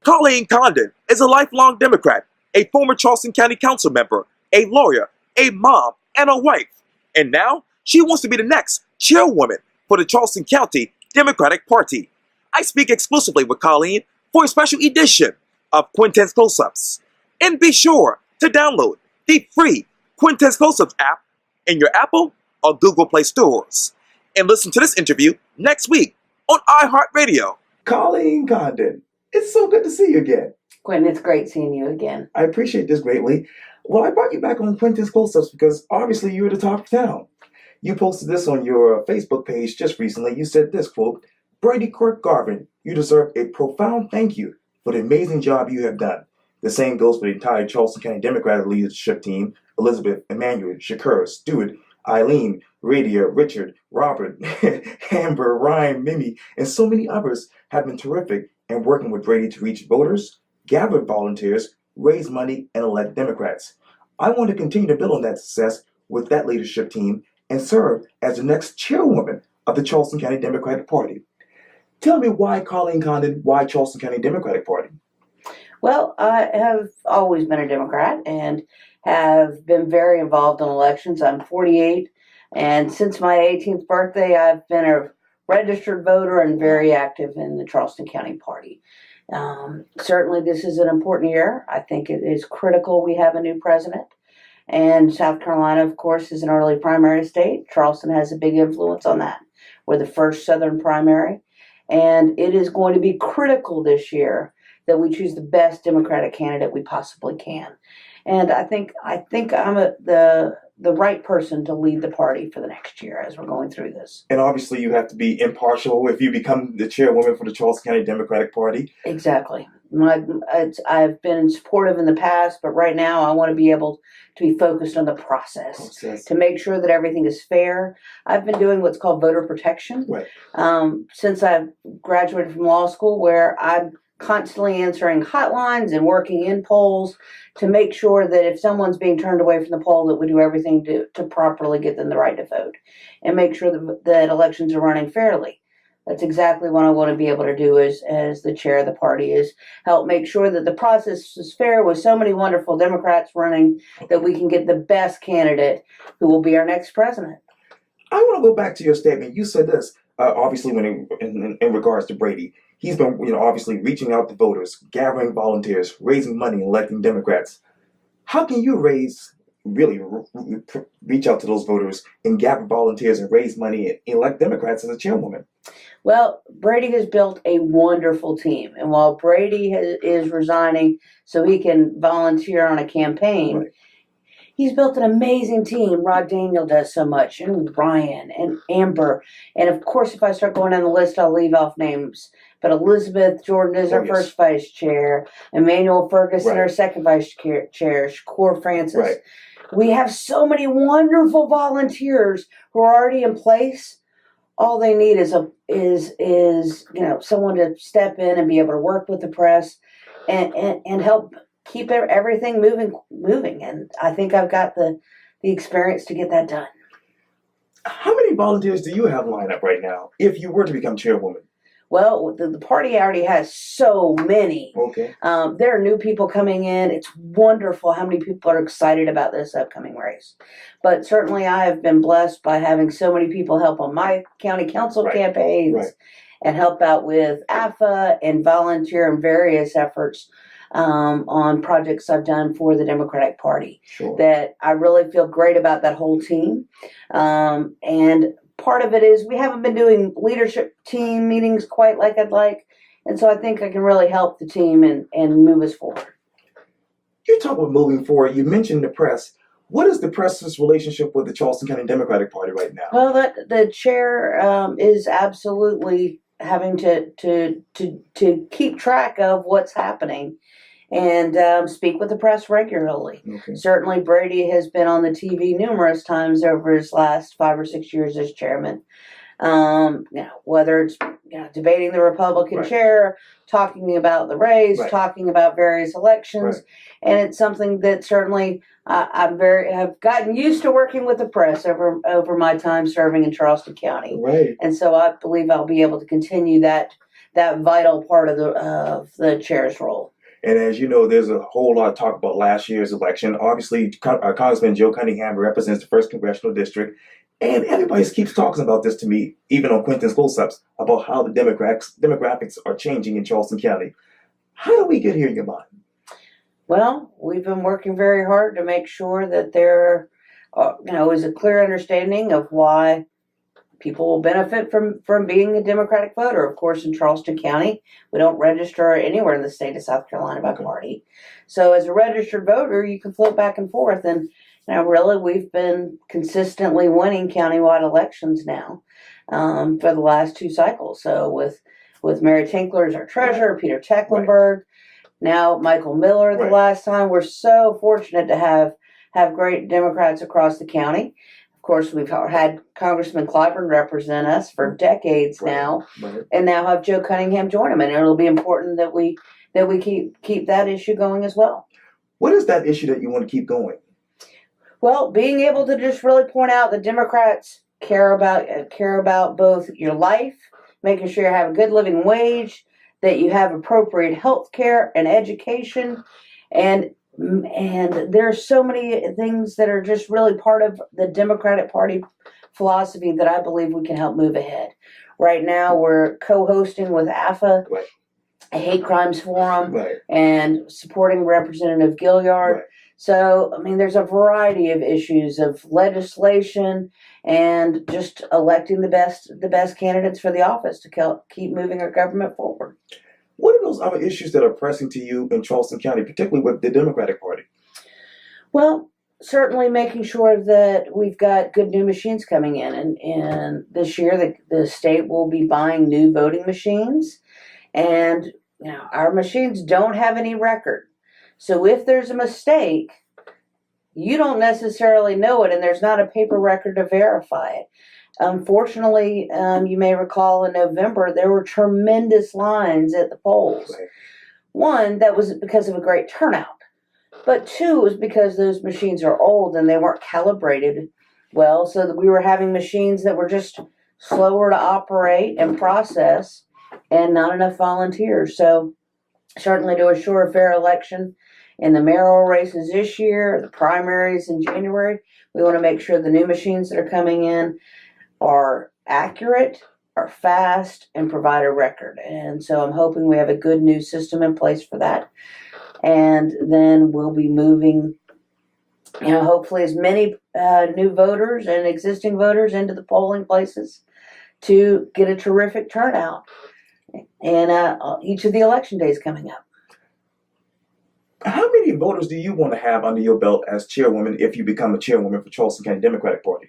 Colleen Condon is a lifelong Democrat, a former Charleston County Council member, a lawyer, a mom, and a wife. And now she wants to be the next chairwoman for the Charleston County Democratic Party. I speak exclusively with Colleen for a special edition of Quintin's Close-Ups. And be sure to download the free Quintin's Close-Ups app in your Apple or Google Play stores. And listen to this interview next week on iHeartRadio. Colleen Condon, it's so good to see you again. Quintin, it's great seeing you again. I appreciate this greatly. Well, I brought you back on Quintin's Close-Ups because obviously you're the talk of town. You posted this on your Facebook page just recently. You said this, quote, "Brady Quirk Garvin, you deserve a profound thank you for the amazing job you have done. The same goes for the entire Charleston County Democratic leadership team, Elizabeth, Emmanuel, Shakur, Stewart, Eileen, Radia, Richard, Robert, Amber, Ryan, Mimi, and so many others have been terrific in working with Brady to reach voters, gather volunteers, raise money, and elect Democrats. I want to continue to build on that success with that leadership team and serve as the next chairwoman of the Charleston County Democratic Party. Tell me why Colleen Condon, why Charleston County Democratic Party?" Well, I have always been a Democrat and have been very involved in elections. I'm 48, and since my 18th birthday, I've been a registered voter and very active in the Charleston County Party. Certainly, this is an important year. I think it is critical we have a new president. And South Carolina, of course, is an early primary state. Charleston has a big influence on that. We're the first Southern primary. And it is going to be critical this year that we choose the best Democratic candidate we possibly can. And I think I'm the right person to lead the party for the next year as we're going through this. And obviously you have to be impartial if you become the chairwoman for the Charleston County Democratic Party. Exactly. I've been supportive in the past, but right now I want to be able to be focused on the process. To make sure that everything is fair. I've been doing what's called voter protection since I've graduated from law school, where I'm constantly answering hotlines and working in polls to make sure that if someone's being turned away from the poll, that we do everything to properly get them the right to vote and make sure that elections are running fairly. That's exactly what I want to be able to do as the chair of the party, is help make sure that the process is fair with so many wonderful Democrats running that we can get the best candidate who will be our next president. I want to go back to your statement. You said this, obviously, when in regards to Brady. He's been, obviously reaching out to voters, gathering volunteers, raising money, and electing Democrats. How can you reach out to those voters and gather volunteers and raise money and elect Democrats as a chairwoman? Well, Brady has built a wonderful team. And while Brady is resigning so he can volunteer on a campaign, he's built an amazing team. Rod Daniel does so much, and Ryan and Amber. And of course, if I start going down the list, I'll leave off names. But Elizabeth Jordan is our first vice chair. Emmanuel Ferguson, our second vice chair. Shakur Francis. We have so many wonderful volunteers who are already in place. All they need is someone to step in and be able to work with the press and help keep everything moving. And I think I've got the experience to get that done. How many volunteers do you have lined up right now if you were to become chairwoman? Well, the party already has so many. Okay. There are new people coming in. It's wonderful how many people are excited about this upcoming race. But certainly I have been blessed by having so many people help on my county council campaigns and help out with AFA and volunteer in various efforts on projects I've done for the Democratic Party. That I really feel great about that whole team. And part of it is we haven't been doing leadership team meetings quite like I'd like. And so I think I can really help the team and move us forward. You talk about moving forward. You mentioned the press. What is the press's relationship with the Charleston County Democratic Party right now? Well, the chair is absolutely having to keep track of what's happening and speak with the press regularly. Certainly, Brady has been on the TV numerous times over his last 5 or 6 years as chairman. Whether it's debating the Republican chair, talking about the race, talking about various elections, and it's something that certainly have gotten used to working with the press over my time serving in Charleston County. And so I believe I'll be able to continue that that vital part of the chair's role. And as you know, there's a whole lot of talk about last year's election. Obviously, Congressman Joe Cunningham represents the 1st Congressional District. And everybody keeps talking about this to me, even on Quintin's close-ups, about how the demographics are changing in Charleston County. How do we get here in your mind? Well, we've been working very hard to make sure that there is a clear understanding of why people will benefit from being a Democratic voter. Of course, in Charleston County, we don't register anywhere in the state of South Carolina by party. So as a registered voter, you can float back and forth. And really, we've been consistently winning countywide elections now for the last 2 cycles. So with Mary Tinkler as our treasurer, Peter Tecklenburg, now Michael Miller the last time. We're so fortunate to have great Democrats across the county. Of course, we've had Congressman Clyburn represent us for decades now, and now have Joe Cunningham join him. And it'll be important that we keep that issue going as well. What is that issue that you want to keep going? Well, being able to just really point out that Democrats care about both your life, making sure you have a good living wage, that you have appropriate health care and education, and there's so many things that are just really part of the Democratic Party philosophy that I believe we can help move ahead. Right now, we're co-hosting with AFA, a hate crimes forum, and supporting Representative Gilliard. So, there's a variety of issues of legislation and just electing the best candidates for the office to keep moving our government forward. What are those other issues that are pressing to you in Charleston County, particularly with the Democratic Party? Well, certainly making sure that we've got good new machines coming in. And this year, the state will be buying new voting machines. And, our machines don't have any record. So if there's a mistake, you don't necessarily know it, and there's not a paper record to verify it. Unfortunately, you may recall in November, there were tremendous lines at the polls. One, that was because of a great turnout. But 2, was because those machines are old and they weren't calibrated well, so that we were having machines that were just slower to operate and process and not enough volunteers. So certainly to assure a fair election in the mayoral races this year, the primaries in January, we want to make sure the new machines that are coming in are accurate, are fast, and provide a record. And so I'm hoping we have a good new system in place for that. And then we'll be moving, hopefully as many new voters and existing voters into the polling places to get a terrific turnout in each of the election days coming up. How many voters do you want to have under your belt as chairwoman if you become a chairwoman for Charleston County Democratic Party?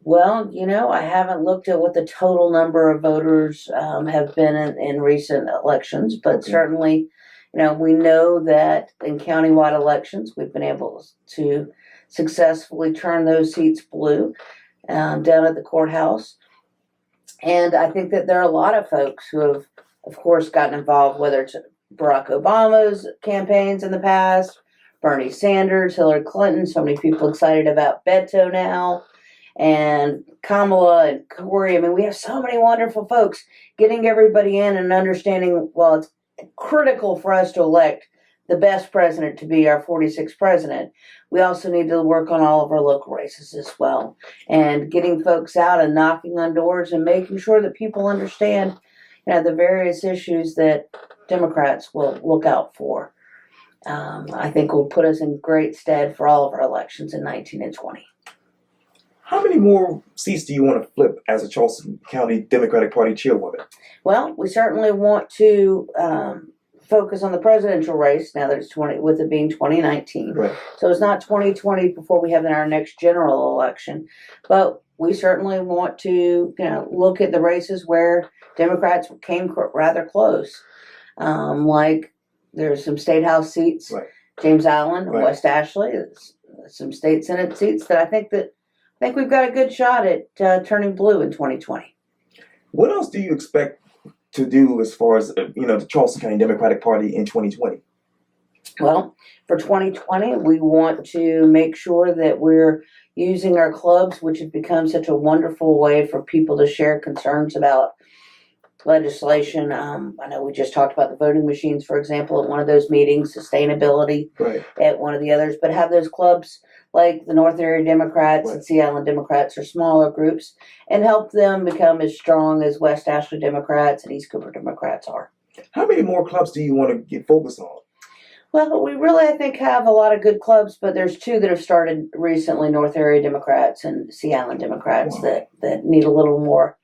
Well, I haven't looked at what the total number of voters have been in recent elections, but certainly, we know that in countywide elections, we've been able to successfully turn those seats blue down at the courthouse. And I think that there are a lot of folks who have, of course, gotten involved, whether it's Barack Obama's campaigns in the past, Bernie Sanders, Hillary Clinton, so many people excited about Beto now, and Kamala and Corey. We have so many wonderful folks getting everybody in and understanding, well, it's critical for us to elect the best president to be our 46th president. We also need to work on all of our local races as well, and getting folks out and knocking on doors and making sure that people understand, the various issues that Democrats will look out for. I think will put us in great stead for all of our elections in 19 and 20. How many more seats do you want to flip as a Charleston County Democratic Party chairwoman? Well, we certainly want to focus on the presidential race now that it's with it being 2019. Right. So it's not 2020 before we have our next general election, but we certainly want to look at the races where Democrats came rather close. Like there's some state house seats, James Island, West Ashley, some state senate seats that I think we've got a good shot at turning blue in 2020. What else do you expect to do as far as the Charleston County Democratic Party in 2020? Well, for 2020, we want to make sure that we're using our clubs, which have become such a wonderful way for people to share concerns about legislation. I know we just talked about the voting machines, for example, at one of those meetings, sustainability Right. at one of the others, but have those clubs like the North Area Democrats and Sea Island Democrats or smaller groups and help them become as strong as West Ashley Democrats and East Cooper Democrats are. How many more clubs do you want to get focused on? Well, we really, I think, have a lot of good clubs, but there's two that have started recently, North Area Democrats and Sea Island Democrats, that need a little more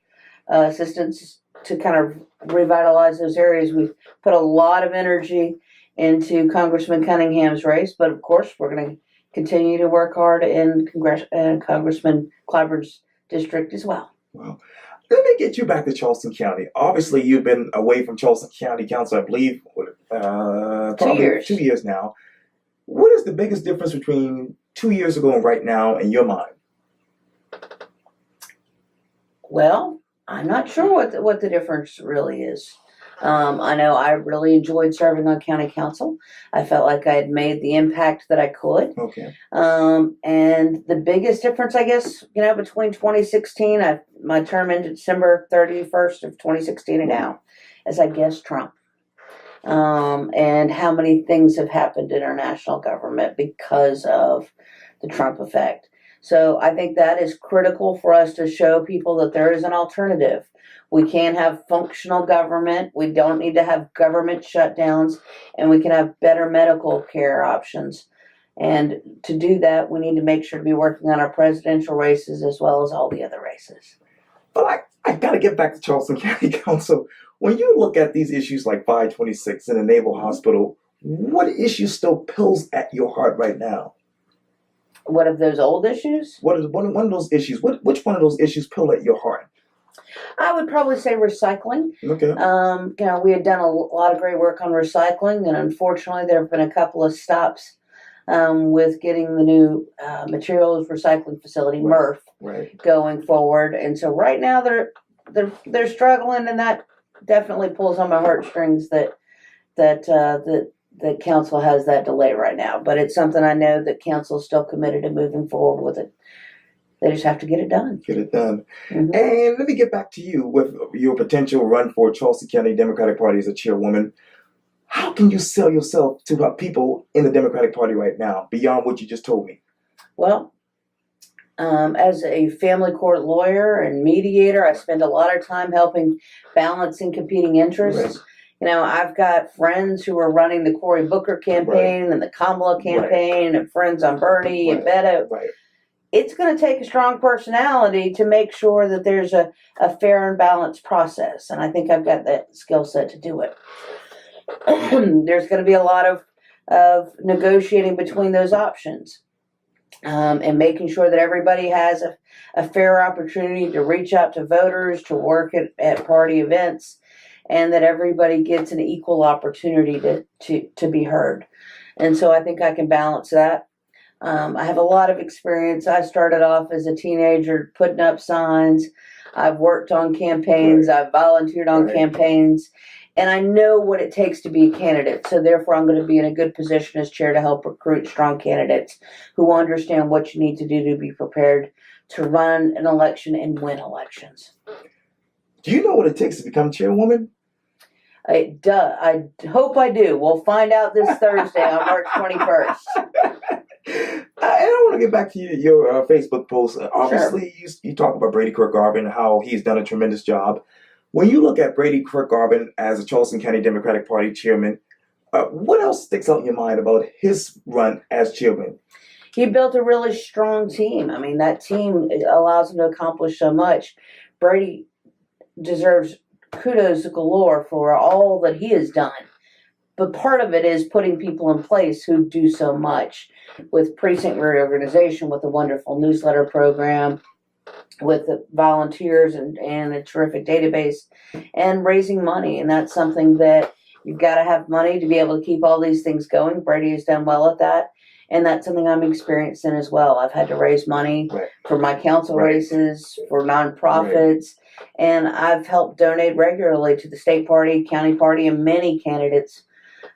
assistance to kind of revitalize those areas. We've put a lot of energy into Congressman Cunningham's race, but of course we're going to continue to work hard in Congressman Clyburn's district as well. Wow. Let me get you back to Charleston County. Obviously, you've been away from Charleston County Council, I believe, probably 2 years. 2 years now. What is the biggest difference between 2 years ago and right now in your mind? Well, I'm not sure what the difference really is. I know I really enjoyed serving on county council. I felt like I had made the impact that I could. Okay. And the biggest difference, I guess, between 2016, my term ended December 31st of 2016 and now, as I guess Trump. And how many things have happened in our national government because of the Trump effect. So I think that is critical for us to show people that there is an alternative. We can have functional government. We don't need to have government shutdowns, and we can have better medical care options. And to do that, we need to make sure to be working on our presidential races as well as all the other races. But I got to get back to Charleston County Council. When you look at these issues like 526 and the Naval Hospital, what issue still pulls at your heart right now? What of those old issues? What is one of those issues? Which one of those issues pull at your heart? I would probably say recycling. Okay. We had done a lot of great work on recycling, and unfortunately, there have been a couple of stops with getting the new materials recycling facility (MRF) going forward. And so right now they're struggling, and that definitely pulls on my heartstrings that council has that delay right now. But it's something I know that council is still committed to moving forward with it. They just have to get it done. Get it done. Mm-hmm. And let me get back to you with your potential run for Charleston County Democratic Party as a chairwoman. How can you sell yourself to people in the Democratic Party right now, beyond what you just told me? Well, as a family court lawyer and mediator, I spend a lot of time helping balancing competing interests. Right. I've got friends who are running the Cory Booker campaign and the Kamala campaign and friends on Bernie and Beto. Right. It's going to take a strong personality to make sure that there's a fair and balanced process. And I think I've got that skill set to do it. There's going to be a lot of negotiating between those options. And making sure that everybody has a fair opportunity to reach out to voters, to work at party events, and that everybody gets an equal opportunity to be heard. And so I think I can balance that. I have a lot of experience. I started off as a teenager putting up signs. I've worked on campaigns. I've volunteered on campaigns. And I know what it takes to be a candidate. So therefore, I'm going to be in a good position as chair to help recruit strong candidates who understand what you need to do to be prepared to run an election and win elections. Do you know what it takes to become chairwoman? I hope I do. We'll find out this Thursday on March 21st. I want to get back to your Facebook post. Obviously, you talk about Brady Kirk Garvin, how he's done a tremendous job. When you look at Brady Kirk Garvin as a Charleston County Democratic Party chairman, what else sticks out in your mind about his run as chairman? He built a really strong team. I mean, that team allows him to accomplish so much. Brady deserves kudos galore for all that he has done. But part of it is putting people in place who do so much, with precinct reorganization, with a wonderful newsletter program, with the volunteers and a terrific database, and raising money. And that's something that you've got to have money to be able to keep all these things going. Brady has done well at that. And that's something I'm experienced in as well. I've had to raise money for my council races, for nonprofits, and I've helped donate regularly to the state party, county party, and many candidates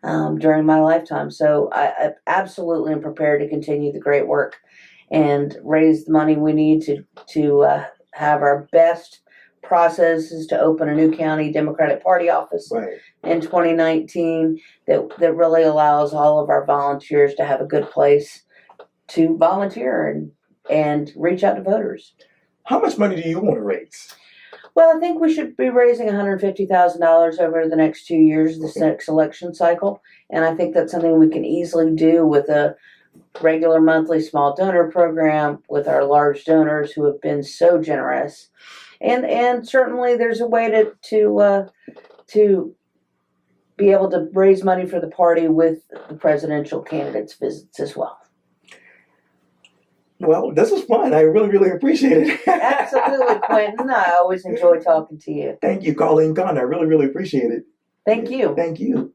during my lifetime. So I absolutely am prepared to continue the great work and raise the money we need to have our best process is to open a new county Democratic Party office Right. in 2019 that really allows all of our volunteers to have a good place to volunteer and reach out to voters. How much money do you want to raise? Well, I think we should be raising $150,000 over the next 2 years, this next election cycle. And I think that's something we can easily do with a regular monthly small donor program with our large donors who have been so generous. And certainly there's a way to be able to raise money for the party with the presidential candidates' visits as well. Well, this was fun. I really, really appreciate it. Absolutely, Quintin. I always enjoy talking to you. Thank you, Colleen Condon. I really, really appreciate it. Thank you. Thank you.